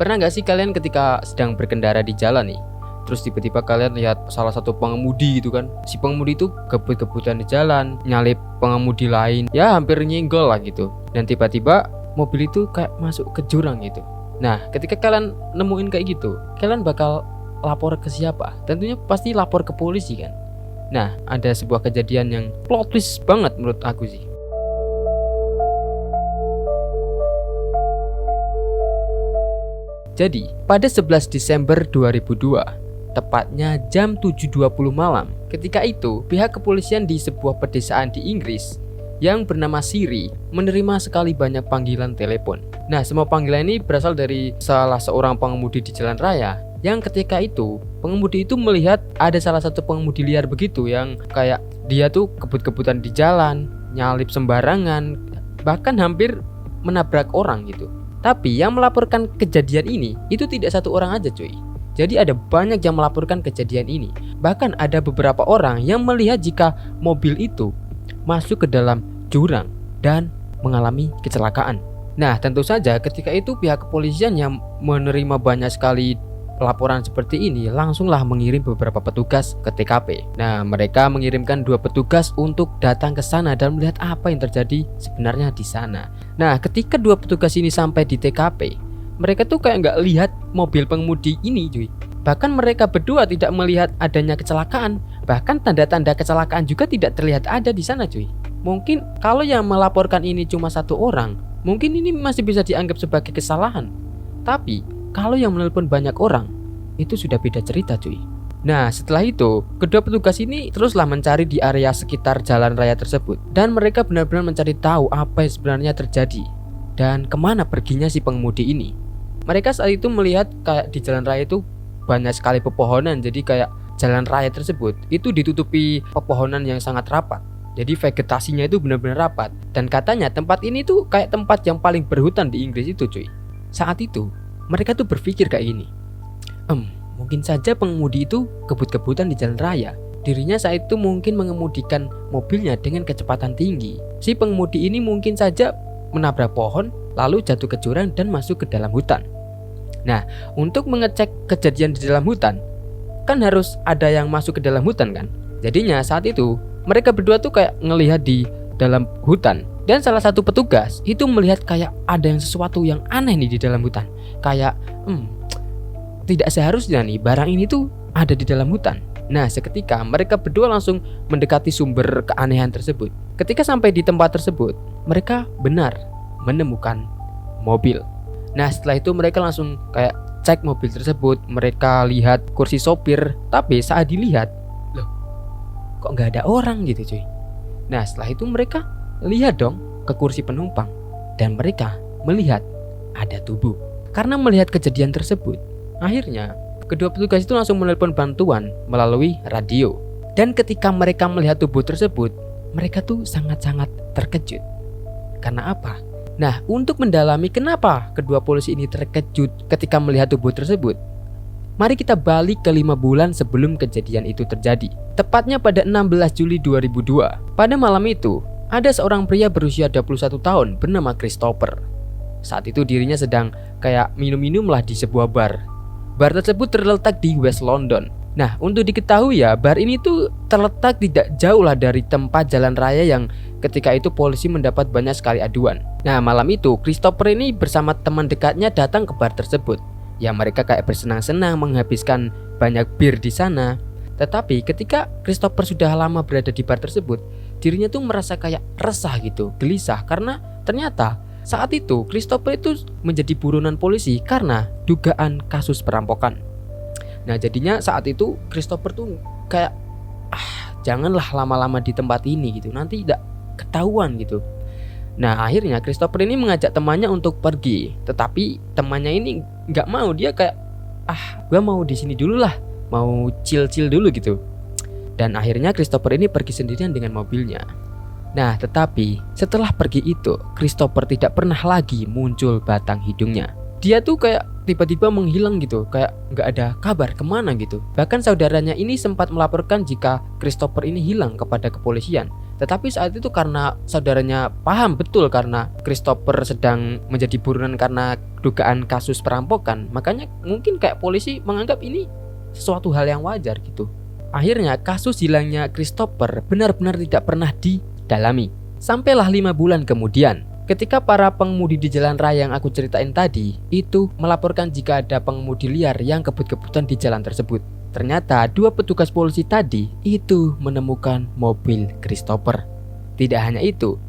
Pernah nggak sih kalian ketika sedang berkendara di jalan nih, terus tiba-tiba kalian lihat salah satu pengemudi gitu kan, si pengemudi itu gebut-gebutan di jalan, nyalip pengemudi lain, ya hampir nyenggol lah gitu. Dan tiba-tiba mobil itu kayak masuk ke jurang gitu. Nah, ketika kalian nemuin kayak gitu, kalian bakal lapor ke siapa? Tentunya pasti lapor ke polisi kan. Nah, ada sebuah kejadian yang plot twist banget menurut aku sih. Jadi, pada 11 Desember 2002, tepatnya jam 7.20 malam, ketika itu pihak kepolisian di sebuah pedesaan di Inggris yang bernama Siri menerima sekali banyak panggilan telepon. Nah, semua panggilan ini berasal dari salah seorang pengemudi di jalan raya yang ketika itu pengemudi itu melihat ada salah satu pengemudi liar begitu yang kayak dia tuh kebut-kebutan di jalan, nyalip sembarangan, bahkan hampir menabrak orang gitu. Tapi yang melaporkan kejadian ini itu tidak satu orang aja cuy. Jadi ada banyak yang melaporkan kejadian ini. Bahkan ada beberapa orang yang melihat jika mobil itu masuk ke dalam jurang dan mengalami kecelakaan. Nah, tentu saja ketika itu pihak kepolisian yang menerima banyak sekali laporan seperti ini langsunglah mengirim beberapa petugas ke TKP. Nah, mereka mengirimkan 2 petugas untuk datang ke sana dan melihat apa yang terjadi sebenarnya di sana. Nah, ketika 2 petugas ini sampai di TKP, mereka tuh kayak nggak lihat mobil pengemudi ini cuy. Bahkan mereka berdua tidak melihat adanya kecelakaan. Bahkan tanda-tanda kecelakaan juga tidak terlihat ada di sana cuy. Mungkin kalau yang melaporkan ini cuma 1 orang, mungkin ini masih bisa dianggap sebagai kesalahan. Tapi kalau yang menelpon banyak orang, itu sudah beda cerita cuy. Nah, setelah itu, kedua petugas ini teruslah mencari di area sekitar jalan raya tersebut. Dan mereka benar-benar mencari tahu apa yang sebenarnya terjadi dan kemana perginya si pengemudi ini. Mereka saat itu melihat kayak di jalan raya itu banyak sekali pepohonan. Jadi kayak jalan raya tersebut itu ditutupi pepohonan yang sangat rapat. Jadi vegetasinya itu benar-benar rapat. Dan katanya tempat ini tuh kayak tempat yang paling berhutan di Inggris itu cuy. Saat itu mereka tuh berpikir kayak gini, mungkin saja pengemudi itu kebut-kebutan di jalan raya. Dirinya saat itu mungkin mengemudikan mobilnya dengan kecepatan tinggi. Si pengemudi ini mungkin saja menabrak pohon, lalu jatuh ke jurang dan masuk ke dalam hutan. Nah, untuk mengecek kejadian di dalam hutan, kan harus ada yang masuk ke dalam hutan kan. Jadinya saat itu mereka berdua tuh kayak ngelihat di dalam hutan. Dan salah satu petugas itu melihat kayak ada yang sesuatu yang aneh nih di dalam hutan. Kayak tidak seharusnya nih barang ini tuh ada di dalam hutan. Nah, seketika mereka berdua langsung mendekati sumber keanehan tersebut. Ketika sampai di tempat tersebut, mereka benar menemukan mobil. Nah, setelah itu mereka langsung kayak cek mobil tersebut. Mereka lihat kursi sopir, tapi saat dilihat, loh, kok nggak ada orang gitu cuy. Nah, setelah itu mereka lihat dong ke kursi penumpang dan mereka melihat ada tubuh. Karena melihat kejadian tersebut, akhirnya kedua petugas itu langsung menelpon bantuan melalui radio. Dan ketika mereka melihat tubuh tersebut, mereka tuh sangat-sangat terkejut. Karena apa? Nah, untuk mendalami kenapa kedua polisi ini terkejut ketika melihat tubuh tersebut, mari kita balik ke 5 bulan sebelum kejadian itu terjadi. Tepatnya pada 16 Juli 2002. Pada malam itu, ada seorang pria berusia 21 tahun bernama Christopher. Saat itu dirinya sedang kayak minum-minum lah di sebuah bar. Bar tersebut terletak di West London. Nah, untuk diketahui ya, bar ini tuh terletak tidak jauh lah dari tempat jalan raya yang ketika itu polisi mendapat banyak sekali aduan. Nah, malam itu Christopher ini bersama teman dekatnya datang ke bar tersebut. Ya, mereka kayak bersenang-senang menghabiskan banyak bir di sana. Tetapi ketika Christopher sudah lama berada di bar tersebut, dirinya tuh merasa kayak resah gitu, gelisah karena ternyata saat itu Christopher itu menjadi buronan polisi karena dugaan kasus perampokan. Nah, jadinya saat itu Christopher tuh kayak janganlah lama-lama di tempat ini gitu, nanti tidak ketahuan gitu. Nah, akhirnya Christopher ini mengajak temannya untuk pergi, tetapi temannya ini nggak mau. Dia kayak gue mau di sini dulu lah, mau chill dulu gitu. Dan akhirnya Christopher ini pergi sendirian dengan mobilnya. Nah, tetapi setelah pergi itu, Christopher tidak pernah lagi muncul batang hidungnya. Dia tuh kayak tiba-tiba menghilang gitu, kayak nggak ada kabar kemana gitu. Bahkan saudaranya ini sempat melaporkan jika Christopher ini hilang kepada kepolisian. Tetapi saat itu karena saudaranya paham betul karena Christopher sedang menjadi buronan karena dugaan kasus perampokan, makanya mungkin kayak polisi menganggap ini sesuatu hal yang wajar gitu. Akhirnya kasus hilangnya Christopher benar-benar tidak pernah didalami. Sampailah 5 bulan kemudian, ketika para pengemudi di jalan raya yang aku ceritain tadi itu melaporkan jika ada pengemudi liar yang kebut-kebutan di jalan tersebut. Ternyata 2 petugas polisi tadi itu menemukan mobil Christopher. Tidak hanya itu,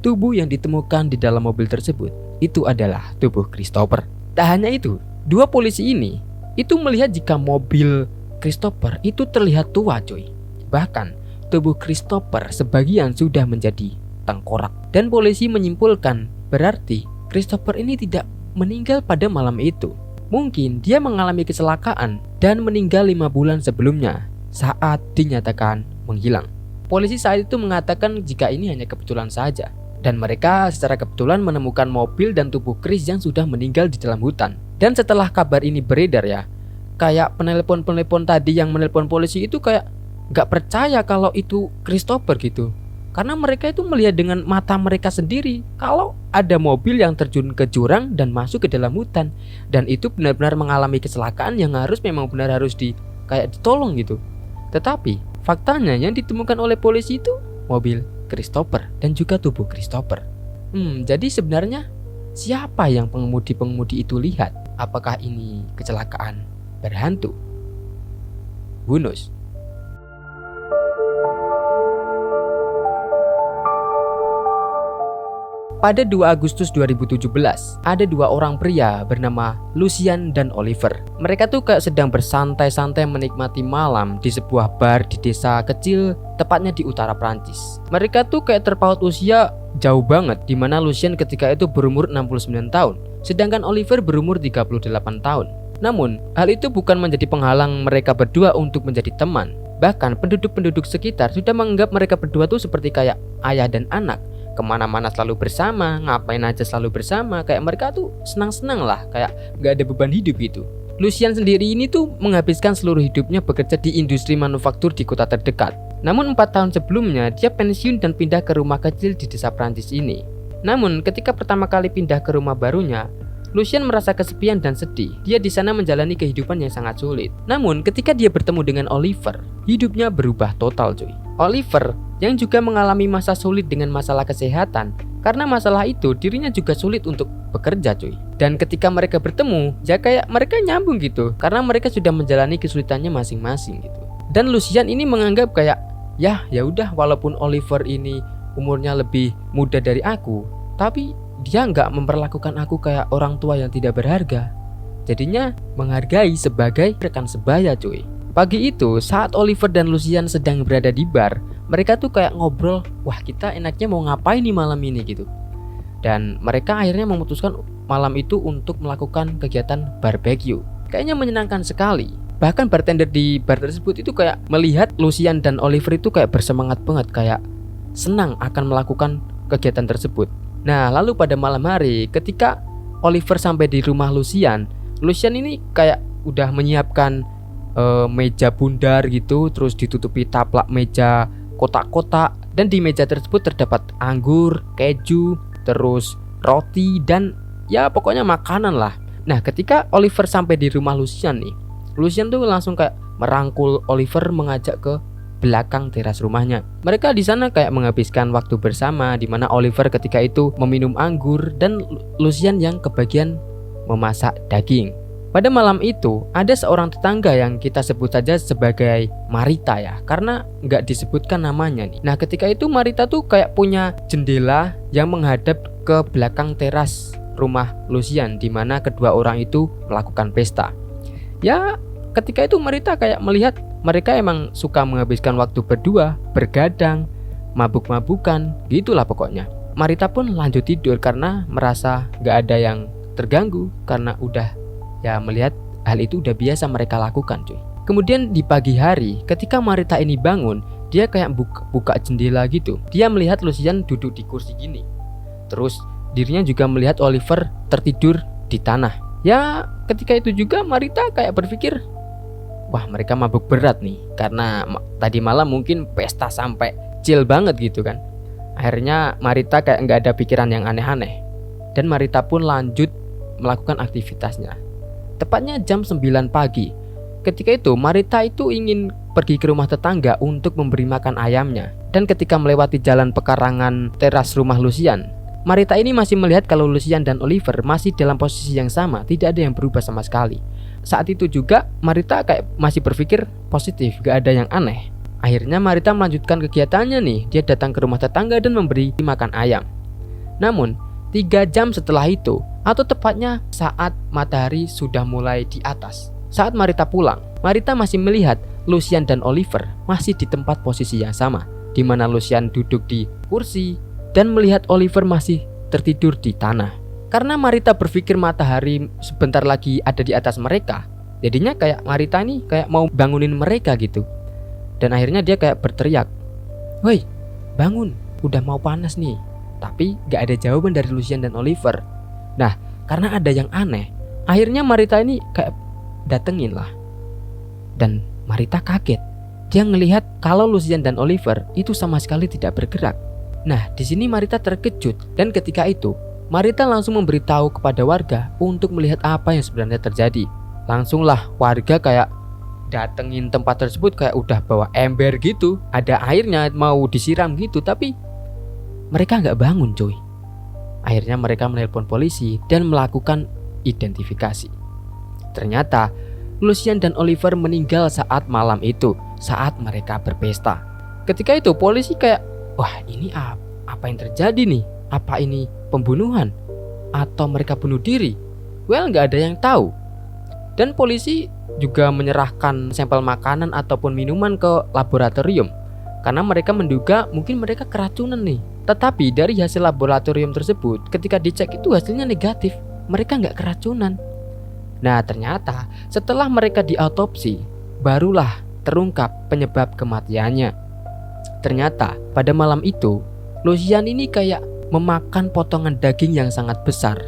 tubuh yang ditemukan di dalam mobil tersebut itu adalah tubuh Christopher. Tak hanya itu, 2 polisi ini itu melihat jika mobil Christopher itu terlihat tua coy. Bahkan tubuh Christopher sebagian sudah menjadi tengkorak. Dan polisi menyimpulkan berarti Christopher ini tidak meninggal pada malam itu. Mungkin dia mengalami kecelakaan dan meninggal 5 bulan sebelumnya saat dinyatakan menghilang. Polisi saat itu mengatakan jika ini hanya kebetulan saja, dan mereka secara kebetulan menemukan mobil dan tubuh Chris yang sudah meninggal di dalam hutan. Dan setelah kabar ini beredar ya, kayak penelpon tadi yang menelpon polisi itu kayak gak percaya kalau itu Christopher gitu. Karena mereka itu melihat dengan mata mereka sendiri kalau ada mobil yang terjun ke jurang dan masuk ke dalam hutan. Dan itu benar-benar mengalami kecelakaan yang memang benar harus ditolong gitu. Tetapi faktanya yang ditemukan oleh polisi itu mobil Christopher dan juga tubuh Christopher. Jadi sebenarnya siapa yang pengemudi itu lihat? Apakah ini kecelakaan berhantu? Who knows? Pada 2 Agustus 2017, ada 2 orang pria bernama Lucian dan Oliver. Mereka tuh kayak sedang bersantai-santai menikmati malam di sebuah bar di desa kecil, tepatnya di utara Prancis. Mereka tuh kayak terpaut usia jauh banget, dimana Lucian ketika itu berumur 69 tahun, sedangkan Oliver berumur 38 tahun. Namun, hal itu bukan menjadi penghalang mereka berdua untuk menjadi teman. Bahkan penduduk-penduduk sekitar sudah menganggap mereka berdua tuh seperti kayak ayah dan anak. Kemana-mana selalu bersama, ngapain aja selalu bersama. Kayak mereka tuh senang-senang lah, kayak gak ada beban hidup gitu. Lucian sendiri ini tuh menghabiskan seluruh hidupnya bekerja di industri manufaktur di kota terdekat. Namun 4 tahun sebelumnya dia pensiun dan pindah ke rumah kecil di desa Prancis ini. Namun ketika pertama kali pindah ke rumah barunya, Lucian merasa kesepian dan sedih. Dia di sana menjalani kehidupan yang sangat sulit. Namun ketika dia bertemu dengan Oliver, hidupnya berubah total cuy. Oliver yang juga mengalami masa sulit dengan masalah kesehatan. Karena masalah itu dirinya juga sulit untuk bekerja cuy. Dan ketika mereka bertemu, ya kayak mereka nyambung gitu. Karena mereka sudah menjalani kesulitannya masing-masing gitu. Dan Lucian ini menganggap kayak ya udah, walaupun Oliver ini umurnya lebih muda dari aku, tapi dia nggak memperlakukan aku kayak orang tua yang tidak berharga. Jadinya menghargai sebagai rekan sebaya cuy. Pagi itu saat Oliver dan Lucian sedang berada di bar, mereka tuh kayak ngobrol, wah kita enaknya mau ngapain nih malam ini gitu. Dan mereka akhirnya memutuskan malam itu untuk melakukan kegiatan barbecue. Kayaknya menyenangkan sekali. Bahkan bartender di bar tersebut itu kayak melihat Lucian dan Oliver itu kayak bersemangat banget, kayak senang akan melakukan kegiatan tersebut. Nah lalu pada malam hari ketika Oliver sampai di rumah Lucian ini kayak udah menyiapkan meja bundar gitu, terus ditutupi taplak meja kotak-kotak, dan di meja tersebut terdapat anggur, keju, terus roti, dan ya pokoknya makanan lah. Nah ketika Oliver sampai di rumah Lucian nih, Lucian tuh langsung kayak merangkul Oliver, mengajak ke belakang teras rumahnya. Mereka di sana kayak menghabiskan waktu bersama, di mana Oliver ketika itu meminum anggur dan Lucian yang kebagian memasak daging. Pada malam itu ada seorang tetangga yang kita sebut saja sebagai Marita ya, karena nggak disebutkan namanya nih. Nah ketika itu Marita tuh kayak punya jendela yang menghadap ke belakang teras rumah Lucian, di mana kedua orang itu melakukan pesta. Ya ketika itu Marita kayak melihat mereka emang suka menghabiskan waktu berdua, bergadang, mabuk-mabukan, gitulah pokoknya. Marita pun lanjut tidur karena merasa gak ada yang terganggu, karena udah ya melihat hal itu udah biasa mereka lakukan cuy. Kemudian di pagi hari ketika Marita ini bangun, dia kayak buka jendela gitu. Dia melihat Lucian duduk di kursi gini. Terus dirinya juga melihat Oliver tertidur di tanah. Ya ketika itu juga Marita kayak berpikir, wah mereka mabuk berat nih, karena tadi malam mungkin pesta sampai chill banget gitu kan. Akhirnya Marita kayak nggak ada pikiran yang aneh-aneh, dan Marita pun lanjut melakukan aktivitasnya. Tepat jam 9 pagi. Ketika itu Marita itu ingin pergi ke rumah tetangga untuk memberi makan ayamnya. Dan ketika melewati jalan pekarangan teras rumah Lucian, Marita ini masih melihat kalau Lucian dan Oliver masih dalam posisi yang sama, tidak ada yang berubah sama sekali. Saat itu juga Marita kayak masih berpikir positif, gak ada yang aneh. Akhirnya Marita melanjutkan kegiatannya nih. Dia datang ke rumah tetangga dan memberi makan ayam. Namun 3 jam setelah itu, atau tepatnya saat matahari sudah mulai di atas, saat Marita pulang, Marita masih melihat Lucian dan Oliver masih di tempat posisi yang sama, di mana Lucian duduk di kursi dan melihat Oliver masih tertidur di tanah. Karena Marita berpikir matahari sebentar lagi ada di atas mereka, jadinya kayak Marita nih kayak mau bangunin mereka gitu. Dan akhirnya dia kayak berteriak, "Woi, bangun, udah mau panas nih." Tapi gak ada jawaban dari Lucian dan Oliver. Nah, karena ada yang aneh, akhirnya Marita ini kayak datengin lah. Dan Marita kaget. Dia ngelihat kalau Lucian dan Oliver itu sama sekali tidak bergerak. Nah, di sini Marita terkejut, dan ketika itu Marita langsung memberitahu kepada warga untuk melihat apa yang sebenarnya terjadi. Langsunglah warga kayak datengin tempat tersebut, kayak udah bawa ember gitu, ada airnya mau disiram gitu, tapi mereka nggak bangun coy. Akhirnya mereka menelpon polisi dan melakukan identifikasi. Ternyata Lucian dan Oliver meninggal saat malam itu, saat mereka berpesta. Ketika itu polisi kayak, wah ini apa yang terjadi nih? Apa ini pembunuhan? Atau mereka bunuh diri? Well, nggak ada yang tahu. Dan polisi juga menyerahkan sampel makanan ataupun minuman ke laboratorium, karena mereka menduga mungkin mereka keracunan nih. Tetapi dari hasil laboratorium tersebut, ketika dicek itu hasilnya negatif, mereka nggak keracunan. Nah, ternyata setelah mereka diautopsi, barulah terungkap penyebab kematiannya. Ternyata pada malam itu, Lucian ini kayak memakan potongan daging yang sangat besar,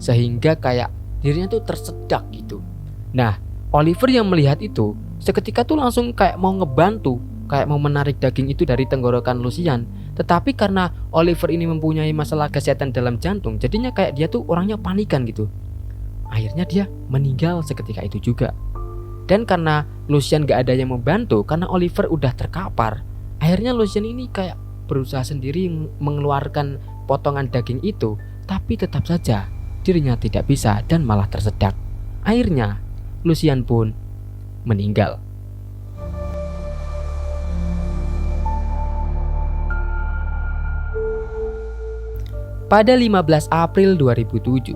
sehingga kayak dirinya tuh tersedak gitu. Nah, Oliver yang melihat itu seketika tuh langsung kayak mau ngebantu, kayak mau menarik daging itu dari tenggorokan Lucian. Tetapi karena Oliver ini mempunyai masalah kesehatan dalam jantung, jadinya kayak dia tuh orangnya panikan gitu. Akhirnya dia meninggal seketika itu juga. Dan karena Lucian gak ada yang membantu, karena Oliver udah terkapar, akhirnya Lucian ini kayak berusaha sendiri mengeluarkan potongan daging itu. Tapi tetap saja dirinya tidak bisa dan malah tersedak. Akhirnya Lucian pun meninggal. Pada 15 April 2007,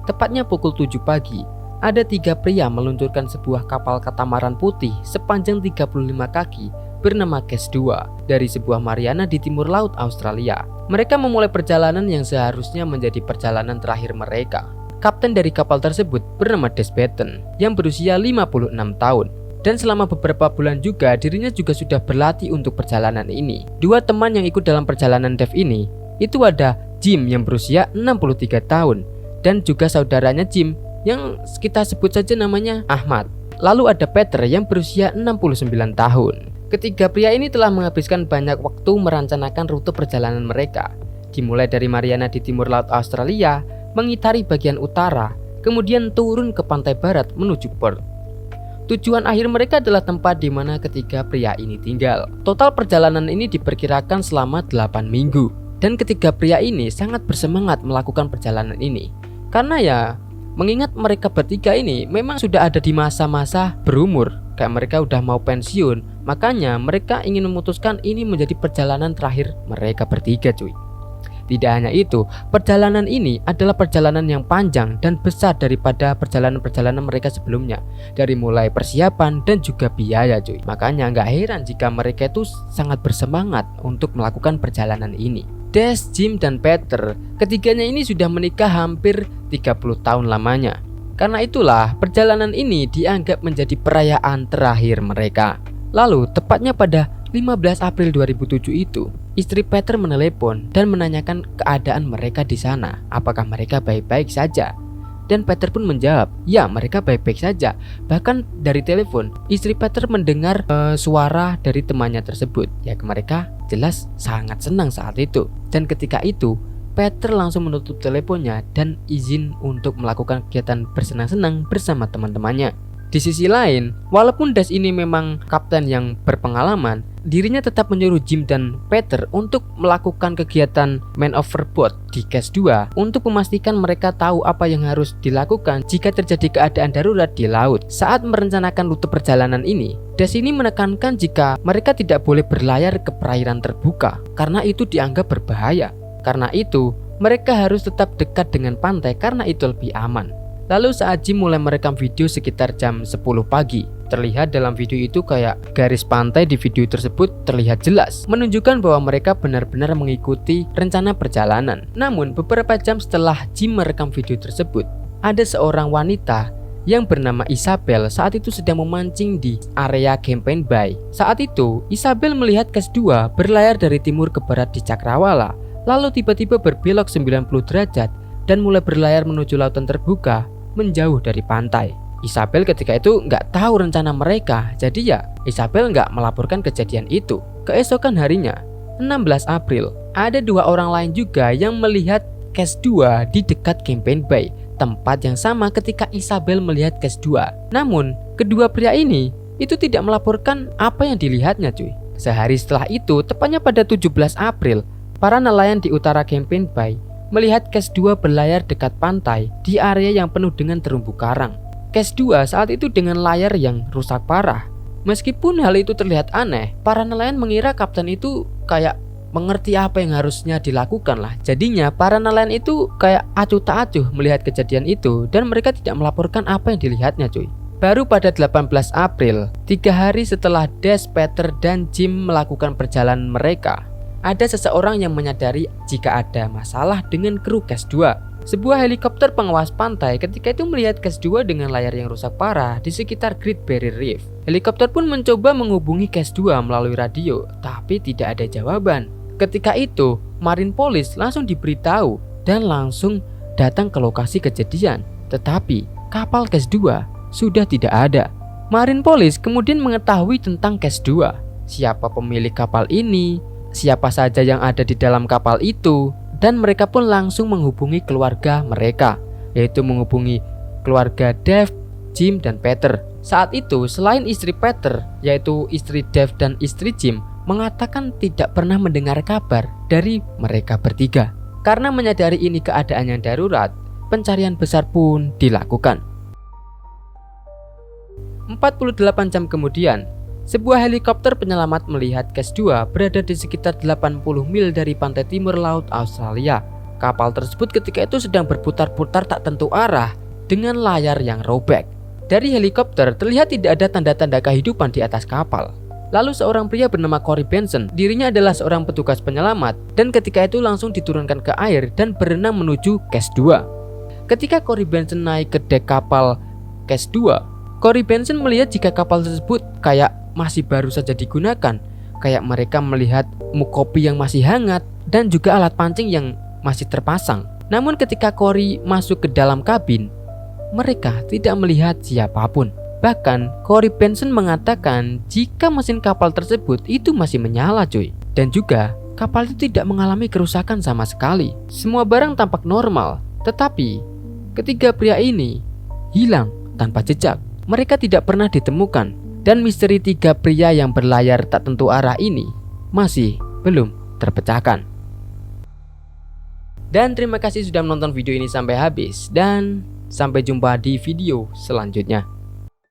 tepatnya pukul 7 pagi, ada 3 pria meluncurkan sebuah kapal katamaran putih sepanjang 35 kaki bernama Case 2 dari sebuah Mariana di timur laut Australia. Mereka memulai perjalanan yang seharusnya menjadi perjalanan terakhir mereka. Kapten dari kapal tersebut bernama Des Batten yang berusia 56 tahun. Dan selama beberapa bulan juga dirinya juga sudah berlatih untuk perjalanan ini. 2 teman yang ikut dalam perjalanan Dev ini, itu ada Jim yang berusia 63 tahun dan juga saudaranya Jim yang kita sebut saja namanya Ahmad. Lalu ada Peter yang berusia 69 tahun. Ketiga pria ini telah menghabiskan banyak waktu merencanakan rute perjalanan mereka. Dimulai dari Mariana di timur laut Australia, mengitari bagian utara, kemudian turun ke pantai barat menuju Perth. Tujuan akhir mereka adalah tempat di mana ketiga pria ini tinggal. Total perjalanan ini diperkirakan selama 8 minggu. Dan ketiga pria ini sangat bersemangat melakukan perjalanan ini. Karena ya, mengingat mereka bertiga ini memang sudah ada di masa-masa berumur. Kayak mereka udah mau pensiun. Makanya mereka ingin memutuskan ini menjadi perjalanan terakhir mereka bertiga cuy. Tidak hanya itu, perjalanan ini adalah perjalanan yang panjang dan besar daripada perjalanan-perjalanan mereka sebelumnya. Dari mulai persiapan dan juga biaya cuy. Makanya gak heran jika mereka itu sangat bersemangat untuk melakukan perjalanan ini. Des, Jim, dan Peter, ketiganya ini sudah menikah hampir 30 tahun lamanya. Karena itulah perjalanan ini dianggap menjadi perayaan terakhir mereka. Lalu tepatnya pada 15 April 2007 itu, istri Peter menelepon dan menanyakan keadaan mereka di sana, apakah mereka baik-baik saja. Dan Peter pun menjawab, ya mereka baik-baik saja. Bahkan dari telepon, istri Peter mendengar suara dari temannya tersebut. Ya mereka jelas sangat senang saat itu. Dan ketika itu Peter langsung menutup teleponnya dan izin untuk melakukan kegiatan bersenang-senang bersama teman-temannya. Di sisi lain, walaupun Das ini memang kapten yang berpengalaman, dirinya tetap menyuruh Jim dan Peter untuk melakukan kegiatan man overboard di Case 2 untuk memastikan mereka tahu apa yang harus dilakukan jika terjadi keadaan darurat di laut. Saat merencanakan rute perjalanan ini, Das ini menekankan jika mereka tidak boleh berlayar ke perairan terbuka karena itu dianggap berbahaya. Karena itu, mereka harus tetap dekat dengan pantai karena itu lebih aman. Lalu saat Jim mulai merekam video sekitar jam 10 pagi, terlihat dalam video itu kayak garis pantai di video tersebut terlihat jelas, menunjukkan bahwa mereka benar-benar mengikuti rencana perjalanan. Namun beberapa jam setelah Jim merekam video tersebut, ada seorang wanita yang bernama Isabel saat itu sedang memancing di area Campaign Bay. Saat itu, Isabel melihat Case 2 berlayar dari timur ke barat di Cakrawala, lalu tiba-tiba berbelok 90 derajat dan mulai berlayar menuju lautan terbuka menjauh dari pantai. Isabel ketika itu nggak tahu rencana mereka, jadi ya Isabel nggak melaporkan kejadian itu. Keesokan harinya, 16 April, ada 2 orang lain juga yang melihat Case 2 di dekat Campaign Bay, tempat yang sama ketika Isabel melihat Case 2. Namun, kedua pria ini itu tidak melaporkan apa yang dilihatnya cuy. Sehari setelah itu, tepatnya pada 17 April, para nelayan di utara Campaign Bay melihat Case 2 berlayar dekat pantai di area yang penuh dengan terumbu karang. Case 2 saat itu dengan layar yang rusak parah. Meskipun hal itu terlihat aneh, para nelayan mengira kapten itu kayak mengerti apa yang harusnya dilakukan lah. Jadinya para nelayan itu kayak acuh tak acuh melihat kejadian itu dan mereka tidak melaporkan apa yang dilihatnya cuy. Baru pada 18 April, 3 hari setelah Das, Peter, dan Jim melakukan perjalanan mereka, ada seseorang yang menyadari jika ada masalah dengan kru Case 2. Sebuah helikopter pengawas pantai ketika itu melihat Case 2 dengan layar yang rusak parah di sekitar Great Barrier Reef. Helikopter pun mencoba menghubungi Case 2 melalui radio, tapi tidak ada jawaban. Ketika itu, Marine Police langsung diberitahu dan langsung datang ke lokasi kejadian. Tetapi, kapal Case 2 sudah tidak ada. Marine Police kemudian mengetahui tentang Case 2. Siapa pemilik kapal ini, siapa saja yang ada di dalam kapal itu, dan mereka pun langsung menghubungi keluarga mereka, yaitu menghubungi keluarga Dave, Jim, dan Peter. Saat itu, selain istri Peter, yaitu istri Dave dan istri Jim, mengatakan tidak pernah mendengar kabar dari mereka bertiga. Karena menyadari ini keadaan yang darurat, pencarian besar pun dilakukan. 48 jam kemudian, sebuah helikopter penyelamat melihat Case 2 berada di sekitar 80 mil dari pantai timur laut Australia. Kapal tersebut ketika itu sedang berputar-putar tak tentu arah dengan layar yang robek. Dari helikopter terlihat tidak ada tanda-tanda kehidupan di atas kapal. Lalu seorang pria bernama Corey Benson, dirinya adalah seorang petugas penyelamat, dan ketika itu langsung diturunkan ke air dan berenang menuju Case 2. Ketika Corey Benson naik ke dek kapal Case 2, Corey Benson melihat jika kapal tersebut kayak masih baru saja digunakan, kayak mereka melihat muk kopi yang masih hangat dan juga alat pancing yang masih terpasang. Namun ketika Corey masuk ke dalam kabin, mereka tidak melihat siapapun. Bahkan Corey Benson mengatakan jika mesin kapal tersebut itu masih menyala cuy. Dan juga kapal itu tidak mengalami kerusakan sama sekali. Semua barang tampak normal. Tetapi ketiga pria ini hilang tanpa jejak. Mereka tidak pernah ditemukan. Dan misteri 3 pria yang berlayar tak tentu arah ini masih belum terpecahkan. Dan terima kasih sudah menonton video ini sampai habis. Dan sampai jumpa di video selanjutnya.